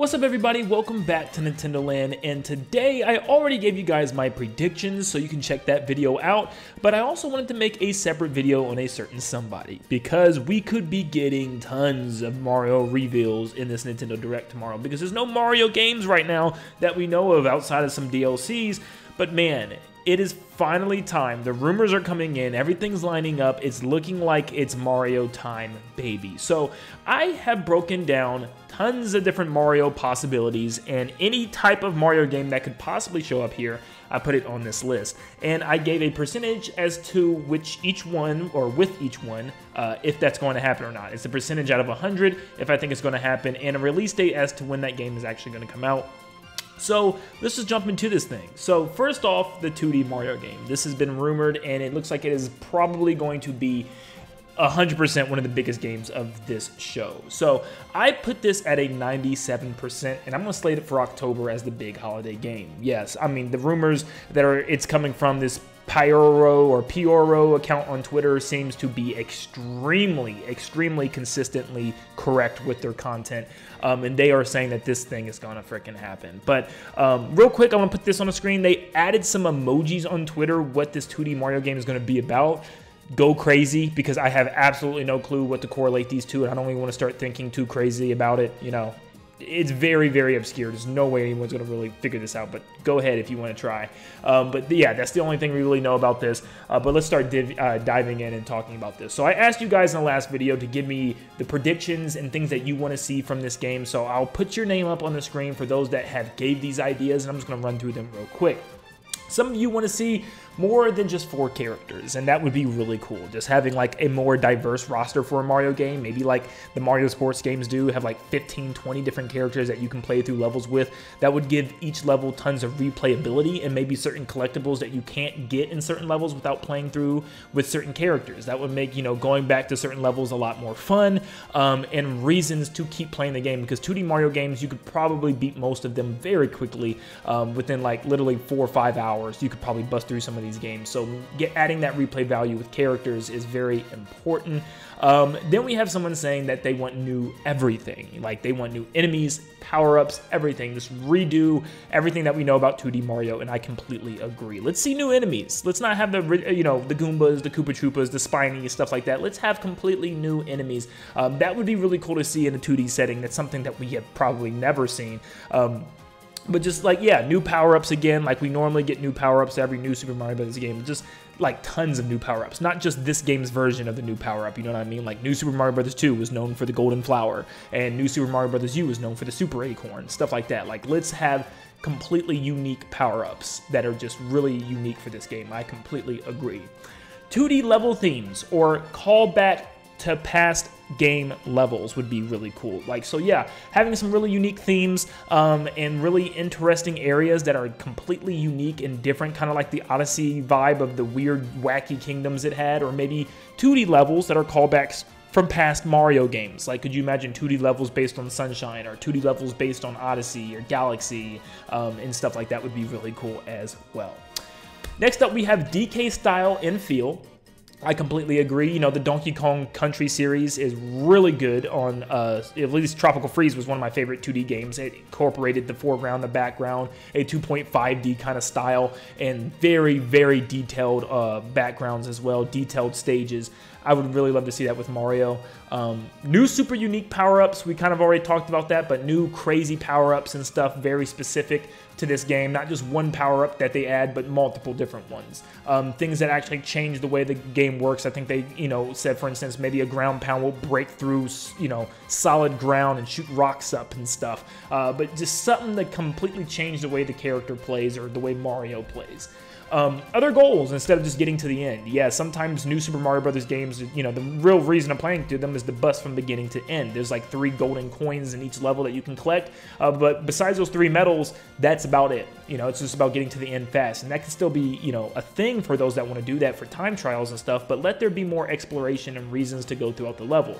What's up everybody, welcome back to Nintendo Land, and today I already gave you guys my predictions so you can check that video out, but I also wanted to make a separate video on a certain somebody because we could be getting tons of Mario reveals in this Nintendo Direct tomorrow because there's no Mario games right now that we know of outside of some DLCs, but man, it is finally time. The rumors are coming in, everything's lining up, it's looking like it's Mario time, baby. So I have broken down tons of different Mario possibilities, and any type of Mario game that could possibly show up here, I put it on this list. And I gave a percentage as to which each one, or with each one, if that's going to happen or not. It's a percentage out of 100 if I think it's going to happen, and a release date as to when that game is actually going to come out. So let's just jump into this thing. So first off, the 2D Mario game. This has been rumored, and it looks like it is probably going to be 100% one of the biggest games of this show. So I put this at a 97%, and I'm going to slate it for October as the big holiday game. Yes, I mean, the rumors that it's coming from this Pioro account on Twitter seems to be extremely consistently correct with their content, and they are saying that this thing is gonna freaking happen. But real quick, I want to put this on the screen. They added some emojis on Twitter what this 2D Mario game is going to be about. Go crazy, because I have absolutely no clue what to correlate these two, and I don't even want to start thinking too crazy about it. You know, it's very obscure. There's no way anyone's going to really figure this out, but go ahead if you want to try. But yeah, that's the only thing we really know about this. But let's start diving in and talking about this. So I asked you guys in the last video to give me the predictions and things that you want to see from this game. So I'll put your name up on the screen for those that have gave these ideas, and I'm just going to run through them real quick. Some of you want to see more than just 4 characters, and that would be really cool. Just having like a more diverse roster for a Mario game, maybe like the Mario sports games do, have like 15, 20 different characters that you can play through levels with. That would give each level tons of replayability and maybe certain collectibles that you can't get in certain levels without playing through with certain characters. That would make, you know, going back to certain levels a lot more fun, and reasons to keep playing the game, because 2D Mario games, you could probably beat most of them very quickly, within like literally 4 or 5 hours. You could probably bust through some of these games. So adding that replay value with characters is very important. Then we have someone saying that they want new everything. Like they want new enemies, power-ups, everything. Just redo everything that we know about 2D Mario, and I completely agree. Let's see new enemies. Let's not have the, you know, the Goombas, the Koopa Troopas, the Spiny, stuff like that. Let's have completely new enemies. That would be really cool to see in a 2D setting. That's something that we have probably never seen. But just like, yeah, new power-ups again, like we normally get new power-ups every new Super Mario Bros. Game. Just like tons of new power-ups, not just this game's version of the new power-up, you know what I mean? Like New Super Mario Bros. 2 was known for the Golden Flower, and New Super Mario Bros. U was known for the Super Acorn, stuff like that. Like, let's have completely unique power-ups that are just really unique for this game. I completely agree. 2D level themes or callback to past game levels would be really cool. Like, so yeah, having some really unique themes and really interesting areas that are completely unique and different, kind of like the Odyssey vibe of the weird wacky kingdoms it had, or maybe 2D levels that are callbacks from past Mario games. Like, could you imagine 2D levels based on Sunshine, or 2D levels based on Odyssey or Galaxy, and stuff like that would be really cool as well. Next up, we have DK style and feel. I completely agree. You know, the Donkey Kong Country series is really good on, at least Tropical Freeze was one of my favorite 2D games. It incorporated the foreground, the background, a 2.5D kind of style, and very detailed backgrounds as well, detailed stages. I would really love to see that with Mario. New super unique power-ups, we kind of already talked about that, but new crazy power-ups and stuff very specific to this game. Not just one power-up that they add, but multiple different ones. Things that actually change the way the game works. I think they, you know, said, for instance, maybe a ground pound will break through, you know, solid ground and shoot rocks up and stuff. But just something that completely changed the way the character plays or the way Mario plays. Other goals instead of just getting to the end. Yeah, sometimes new Super Mario Bros. Games, you know, the real reason I'm playing through them is to bust from beginning to end. There's like 3 golden coins in each level that you can collect, but besides those 3 medals, that's about it. You know, it's just about getting to the end fast, and that can still be, you know, a thing for those that want to do that for time trials and stuff, but let there be more exploration and reasons to go throughout the level.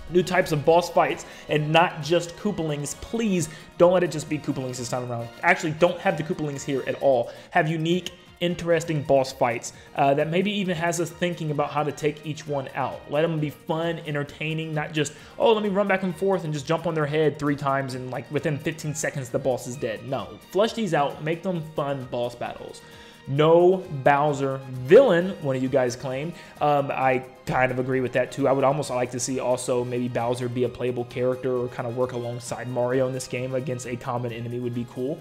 New types of boss fights, and not just Koopalings. Please don't let it just be Koopalings this time around. Actually, don't have the Koopalings here at all. Have unique interesting boss fights that maybe even has us thinking about how to take each one out. Let them be fun, entertaining, not just, oh, let me run back and forth and just jump on their head 3 times and like within 15 seconds the boss is dead. No, flush these out, make them fun boss battles. No Bowser villain, one of you guys claimed. I kind of agree with that too. I would almost like to see also maybe Bowser be a playable character or kind of work alongside Mario in this game against a common enemy would be cool.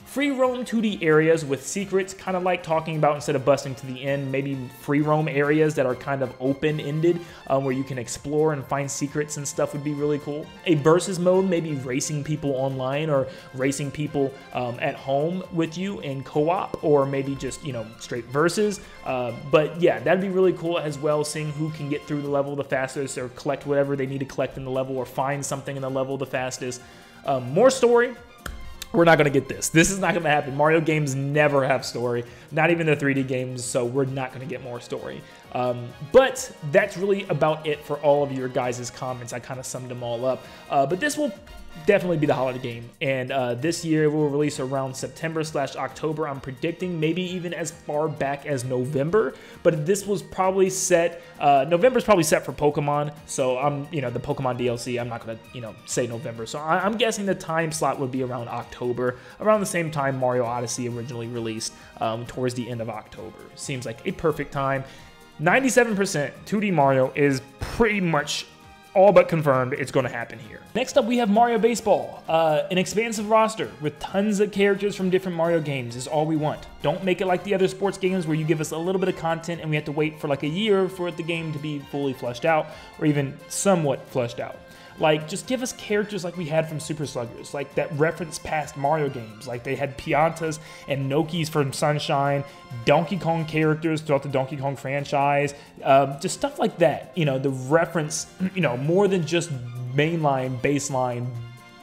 Free roam 2D areas with secrets, kind of like talking about instead of busting to the end, maybe free roam areas that are kind of open-ended where you can explore and find secrets and stuff would be really cool. A versus mode, maybe racing people online or racing people at home with you in co-op, or maybe just, you know, straight versus. But yeah, that'd be really cool as well, seeing who can get through the level the fastest or collect whatever they need to collect in the level or find something in the level the fastest. More story. We're not going to get this. This is not going to happen. Mario games never have story, not even the 3D games, so we're not going to get more story. But that's really about it for all of your guys' comments. I kind of summed them all up. But this will definitely be the holiday game, and this year it will release around September/October. I'm predicting maybe even as far back as November, but this was probably set, November's probably set for Pokemon, so I'm, you know, the Pokemon DLC, I'm not gonna, you know, say November, so I'm guessing the time slot would be around October, around the same time Mario Odyssey originally released, towards the end of October. Seems like a perfect time. 97% 2D Mario is pretty much all but confirmed it's going to happen here. Next up, we have Mario Baseball. An expansive roster with tons of characters from different Mario games is all we want. Don't make it like the other sports games where you give us a little bit of content and we have to wait for like a year for the game to be fully fleshed out or even somewhat fleshed out. Like, just give us characters like we had from Super Sluggers, like that reference past Mario games. Like they had Piantas and Nokis from Sunshine, Donkey Kong characters throughout the Donkey Kong franchise, just stuff like that. You know, the reference, you know, more than just mainline, baseline,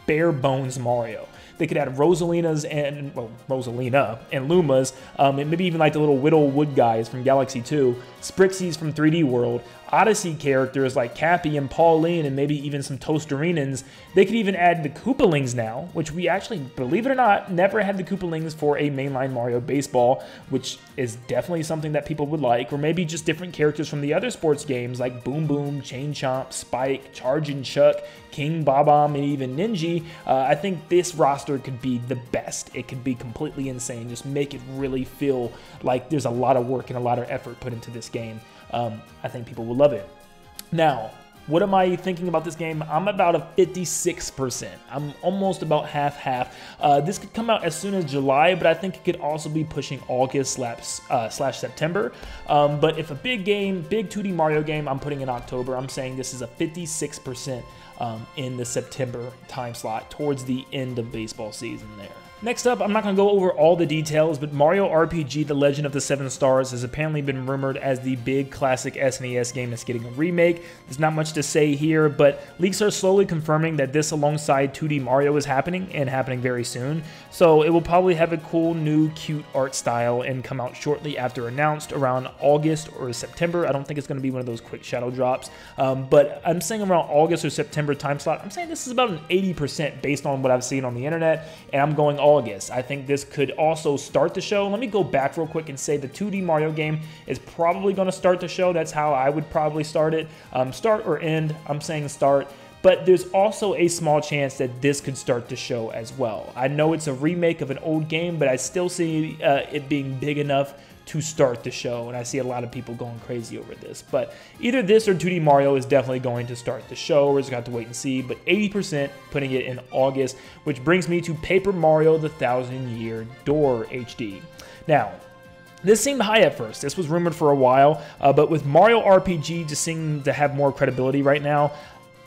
bare bones Mario. They could add Rosalina's and, well, Rosalina and Lumas, and maybe even like the little Whittlewood guys from Galaxy 2, Sprixies from 3D World, Odyssey characters like Cappy and Pauline, and maybe even some Toasterinans. They could even add the Koopalings now, which we actually, believe it or not, never had the Koopalings for a mainline Mario Baseball, which is definitely something that people would like, or maybe just different characters from the other sports games like Boom Boom, Chain Chomp, Spike, Chargin' Chuck, King Bob-omb, and even Ninja. I think this roster could be the best. It could be completely insane. Just make it really feel like there's a lot of work and a lot of effort put into this game. I think people will love it. Now, what am I thinking about this game? I'm about a 56%. I'm almost about half-half. This could come out as soon as July, but I think it could also be pushing August slash September. But if a big game, big 2D Mario game, I'm putting in October. I'm saying this is a 56% in the September time slot towards the end of baseball season there. Next up, I'm not going to go over all the details, but Mario RPG The Legend of the Seven Stars has apparently been rumored as the big classic SNES game that's getting a remake. There's not much to say here, but leaks are slowly confirming that this alongside 2D Mario is happening, and happening very soon. So it will probably have a cool, new, cute art style and come out shortly after announced around August or September. I don't think it's going to be one of those quick shadow drops, but I'm saying around August or September time slot. I'm saying this is about an 80% based on what I've seen on the internet, and I'm going August. I think this could also start the show. Let me go back real quick and say the 2D Mario game is probably going to start the show. That's how I would probably start it. Start or end, I'm saying start. But there's also a small chance that this could start the show as well. I know it's a remake of an old game, but I still see it being big enough to start the show, and I see a lot of people going crazy over this. But either this or 2D Mario is definitely going to start the show. We're just going to have to wait and see, but 80% putting it in August, which brings me to Paper Mario The Thousand Year Door HD. Now, this seemed high at first. This was rumored for a while, but with Mario RPG just seeming to have more credibility right now,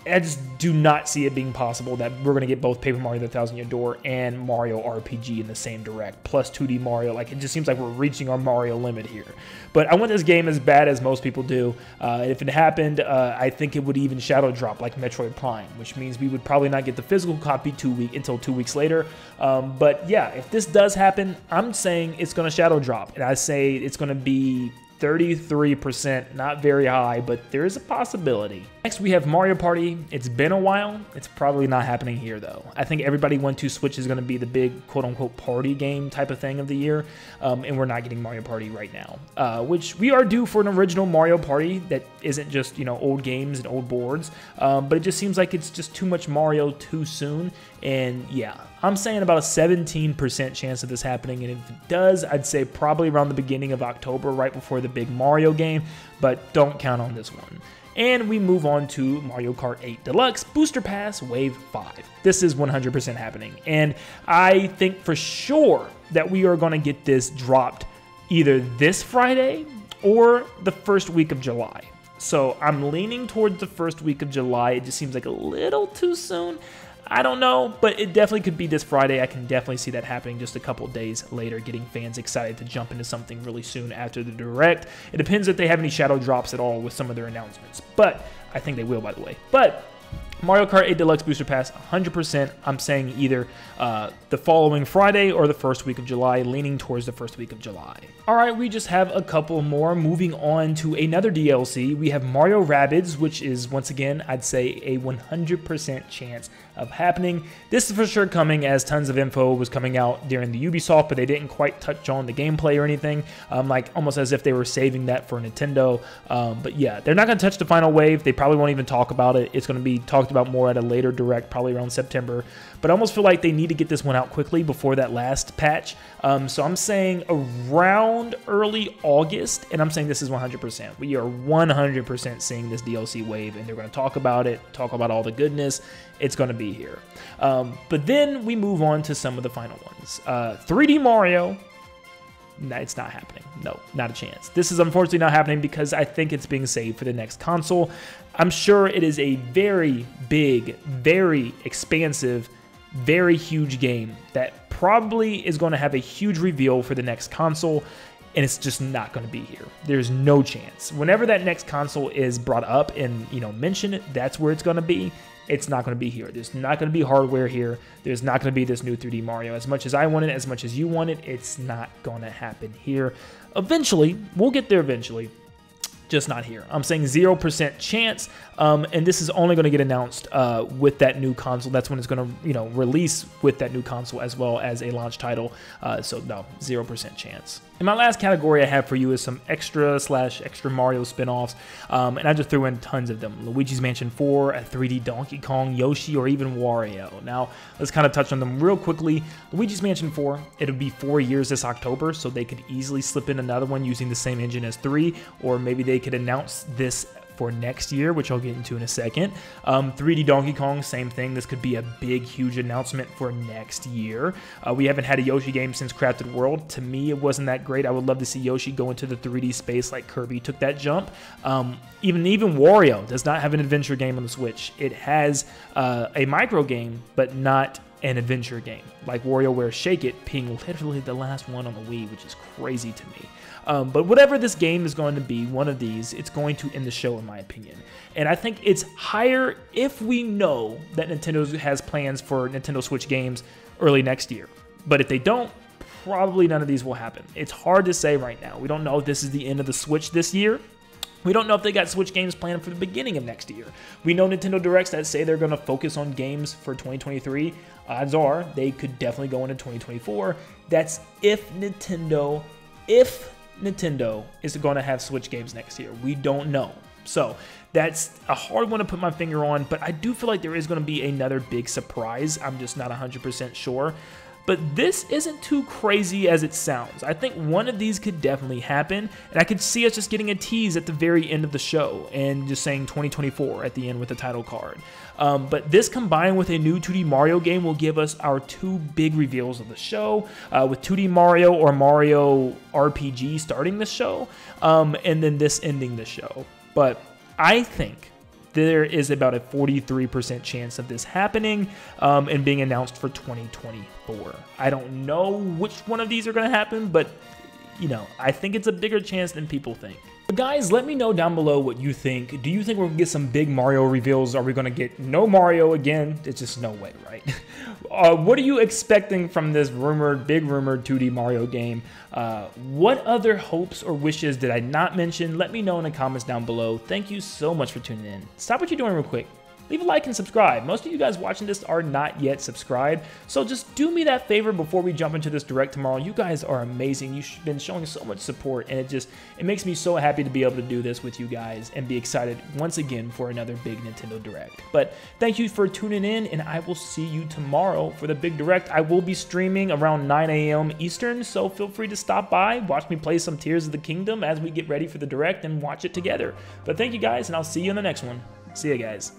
I just do not see it being possible that we're going to get both Paper Mario The Thousand Year Door and Mario RPG in the same direct, plus 2D Mario. Like, it just seems like we're reaching our Mario limit here. But I want this game as bad as most people do. If it happened, I think it would even shadow drop like Metroid Prime, which means we would probably not get the physical copy until 2 weeks later. But yeah, if this does happen, I'm saying it's going to shadow drop. And I say it's going to be 33%, not very high, but there is a possibility. Next, we have Mario Party. It's been a while. It's probably not happening here, though. I think everybody went to Switch is going to be the big quote-unquote party game type of thing of the year, and we're not getting Mario Party right now, which we are due for an original Mario Party that isn't just, you know, old games and old boards, but it just seems like it's just too much Mario too soon, and yeah, I'm saying about a 17% chance of this happening, and if it does, I'd say probably around the beginning of October, right before the big Mario game, but don't count on this one. And we move on to Mario Kart 8 Deluxe Booster Pass Wave 5. This is 100% happening, and I think for sure that we are going to get this dropped either this Friday or the first week of July. So I'm leaning towards the first week of July. It just seems like a little too soon. I don't know, but it definitely could be this Friday. I can definitely see that happening just a couple days later, getting fans excited to jump into something really soon after the Direct. It depends if they have any shadow drops at all with some of their announcements, but I think they will, by the way. But Mario Kart 8 Deluxe Booster Pass, 100%. I'm saying either the following Friday or the first week of July, leaning towards the first week of July. All right, we just have a couple more. Moving on to another DLC, we have Mario Rabbids, which is, once again, I'd say a 100% chance of happening. This is for sure coming, as tons of info was coming out during the Ubisoft, but they didn't quite touch on the gameplay or anything, like almost as if they were saving that for Nintendo. But yeah, they're not going to touch the final wave. They probably won't even talk about it. It's going to be talked about more at a later Direct, probably around September. But I almost feel like they need to get this one out quickly before that last patch. So I'm saying around early August, and I'm saying this is 100%. We are 100% seeing this DLC wave, and they're going to talk about it, talk about all the goodness. It's going to be here. But then we move on to some of the final ones. 3D Mario. No, it's not happening. No, not a chance. This is unfortunately not happening because I think it's being saved for the next console. I'm sure it is a very big, very expansive, very huge game that probably is going to have a huge reveal for the next console, and it's just not going to be here. There's no chance. Whenever that next console is brought up and, you know, mentioned, that's where it's going to be. It's not going to be here. There's not going to be hardware here. There's not going to be this new 3D Mario. As much as I want it, as much as you want it, it's not going to happen here. Eventually, we'll get there eventually. Just not here. I'm saying 0% chance, and this is only going to get announced with that new console. That's when it's going to, you know, release with that new console as well as a launch title. So no, 0% chance. And my last category I have for you is some extra Mario spin-offs, and I just threw in tons of them. Luigi's Mansion 4, a 3D Donkey Kong, Yoshi, or even Wario. Now, let's kind of touch on them real quickly. Luigi's Mansion 4, it'll be 4 years this October, so they could easily slip in another one using the same engine as 3, or maybe they could announce this for next year, which I'll get into in a second. 3D Donkey Kong, same thing. This could be a big, huge announcement for next year. We haven't had a Yoshi game since Crafted World. To me, it wasn't that great. I would love to see Yoshi go into the 3D space like Kirby took that jump. Even Wario does not have an adventure game on the Switch. It has a micro game, but not an adventure game, like WarioWare Shake It being literally the last one on the Wii, which is crazy to me. But whatever this game is going to be, one of these, it's going to end the show in my opinion. And I think it's higher if we know that Nintendo has plans for Nintendo Switch games early next year. But if they don't, probably none of these will happen. It's hard to say right now. We don't know if this is the end of the Switch this year. We don't know if they got Switch games planned for the beginning of next year. We know Nintendo Directs that say they're going to focus on games for 2023. Odds are they could definitely go into 2024. That's if Nintendo is going to have Switch games next year. We don't know. So that's a hard one to put my finger on, but I do feel like there is going to be another big surprise. I'm just not 100% sure. But this isn't too crazy as it sounds. I think one of these could definitely happen, and I could see us just getting a tease at the very end of the show and just saying 2024 at the end with the title card. But this combined with a new 2D Mario game will give us our two big reveals of the show, with 2D Mario or Mario RPG starting the show, and then this ending the show. But I think there is about a 43% chance of this happening and being announced for 2024. I don't know which one of these are going to happen, but, you know, I think it's a bigger chance than people think. But guys, let me know down below what you think. Do you think we're gonna get some big Mario reveals? Are we gonna get no Mario again? It's just no way, right? What are you expecting from this big rumored 2D Mario game? What other hopes or wishes did I not mention? Let me know in the comments down below. Thank you so much for tuning in. Stop what you're doing real quick. Leave a like and subscribe. Most of you guys watching this are not yet subscribed, so just do me that favor before we jump into this direct tomorrow. You guys are amazing. You've been showing so much support, and it makes me so happy to be able to do this with you guys and be excited once again for another big Nintendo Direct. But thank you for tuning in, and I will see you tomorrow for the big Direct. I will be streaming around 9 a.m. Eastern, so feel free to stop by, watch me play some Tears of the Kingdom as we get ready for the Direct and watch it together. But thank you guys, and I'll see you in the next one. See you guys.